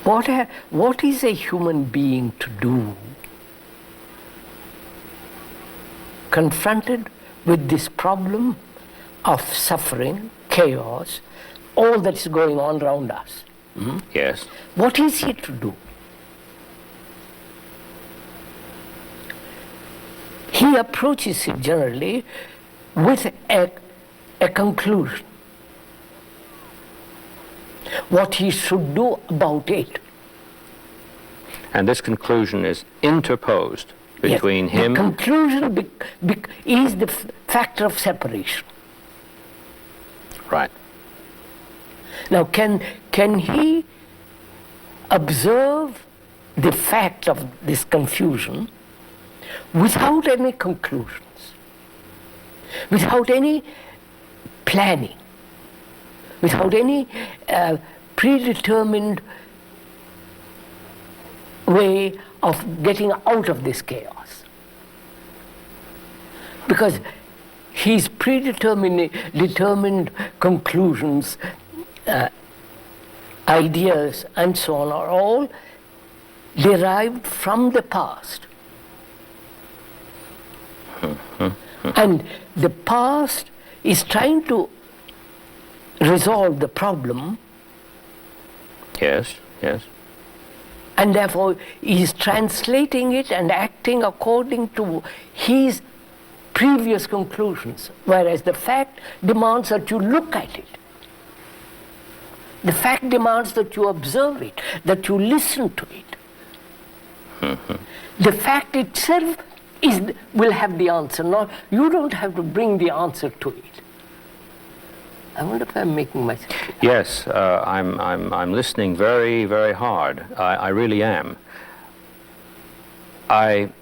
What is a human being to do confronted with this problem of suffering, chaos, all that is going on around us? Yes. What is he to do? He approaches it generally with a conclusion. What he should do about it. And this conclusion is interposed between him... The conclusion is the factor of separation. Right. Now, can he observe the fact of this confusion without any conclusions, without any planning, without any predetermined way of getting out of this chaos? Because his determined conclusions, ideas and so on are all derived from the past. And the past is trying to resolve the problem. Yes, yes. And therefore he is translating it and acting according to his previous conclusions, whereas the fact demands that you look at it. The fact demands that you observe it, that you listen to it. The fact itself will have the answer. Not, you don't have to bring the answer to it. I wonder if I'm making myself clear. Yes, I'm listening very, very hard. I really am. I'm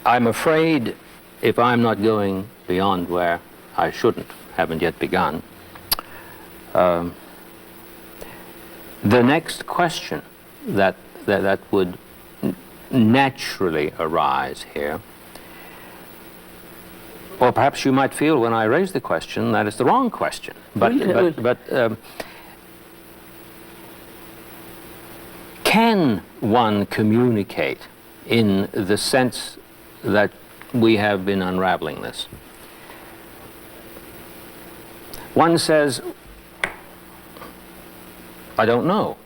afraid if I'm not going beyond where I shouldn't, haven't yet begun, the next question that would naturally arise here, or perhaps you might feel when I raise the question that it's the wrong question, but can one communicate in the sense that we have been unraveling this? One says, I don't know.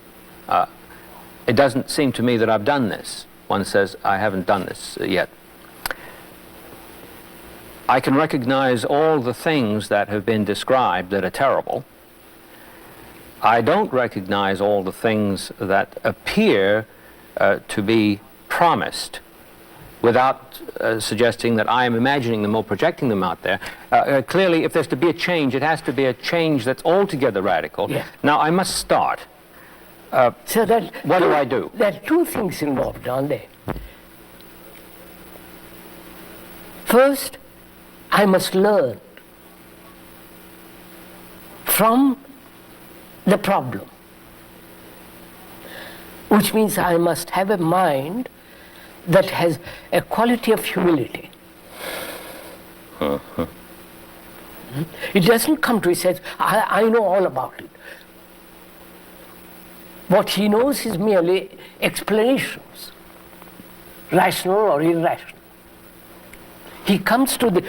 It doesn't seem to me that I've done this. One says, I haven't done this yet. I can recognize all the things that have been described that are terrible. I don't recognize all the things that appear to be promised without suggesting that I am imagining them or projecting them out there. Clearly, if there's to be a change, it has to be a change that's altogether radical. Yeah. Now, I must start. So what do I do? There are two things involved, aren't there? First, I must learn from the problem, which means I must have a mind that has a quality of humility. It doesn't come to it and says, I know all about it. What he knows is merely explanations, rational or irrational. He comes to the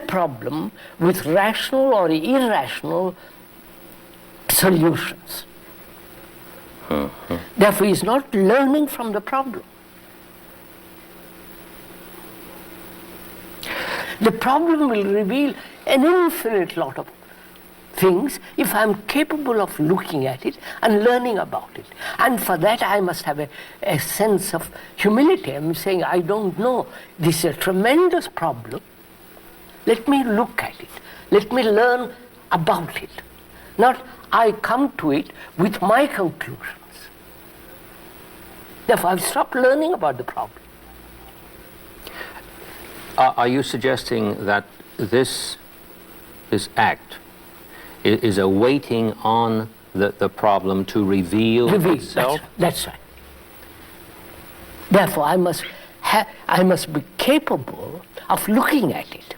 problem with rational or irrational solutions. Therefore, he is not learning from the problem. The problem will reveal an infinite lot of things if I'm capable of looking at it and learning about it. And for that I must have a sense of humility. I'm saying, I don't know. This is a tremendous problem. Let me look at it. Let me learn about it. Not I come to it with my conclusions. Therefore, I've stopped learning about the problem. Are you suggesting that this act is a waiting on the problem to reveal itself? That's right. Therefore, I must be capable of looking at it.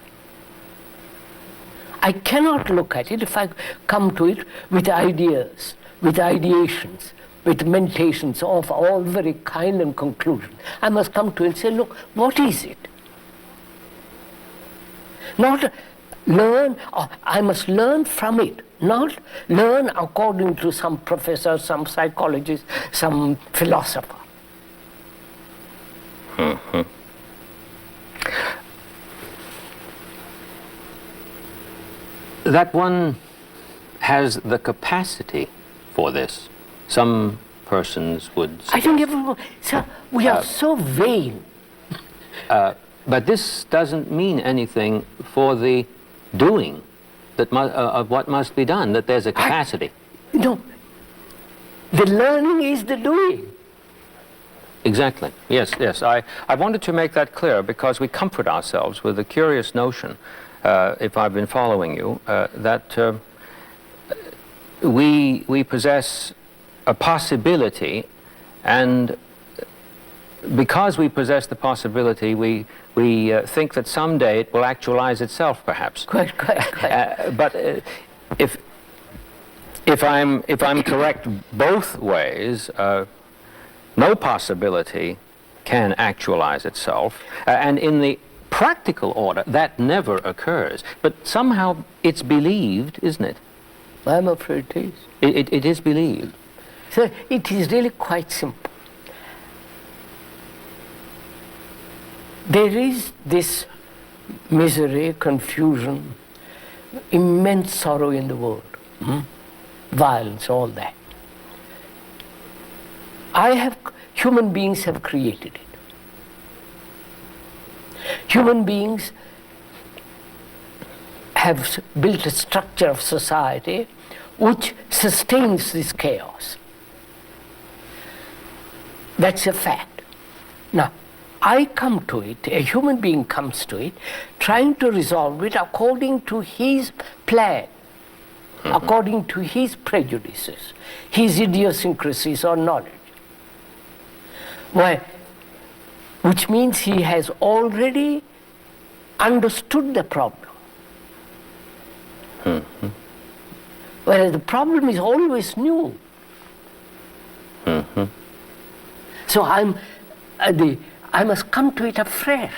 I cannot look at it if I come to it with ideas, with ideations, with meditations of all very kind and conclusion. I must come to it and say, look, what is it? Not learn, I must learn from it, not learn according to some professor, some psychologist, some philosopher. Mm-hmm. That one has the capacity for this. Some persons would suggest. I think everyone, sir, we are so vain. But this doesn't mean anything for the doing of what must be done, that there's a capacity. No, the learning is the doing. Exactly. Yes, yes. I wanted to make that clear because we comfort ourselves with the curious notion, if I've been following you, that we possess a possibility, and because we possess the possibility, we think that someday it will actualize itself, perhaps. Quite. But if I'm correct both ways, no possibility can actualize itself, and in the practical order that never occurs. But somehow it's believed, isn't it? I'm afraid it is. It is believed. So it is really quite simple. There is this misery, confusion, immense sorrow in the world, violence, all that. Human beings have created it. Human beings have built a structure of society which sustains this chaos. That's a fact. Now, I come to it, a human being comes to it, trying to resolve it according to his plan, according to his prejudices, his idiosyncrasies or knowledge. Why? Which means he has already understood the problem. Whereas the problem is always new. So I must come to it afresh.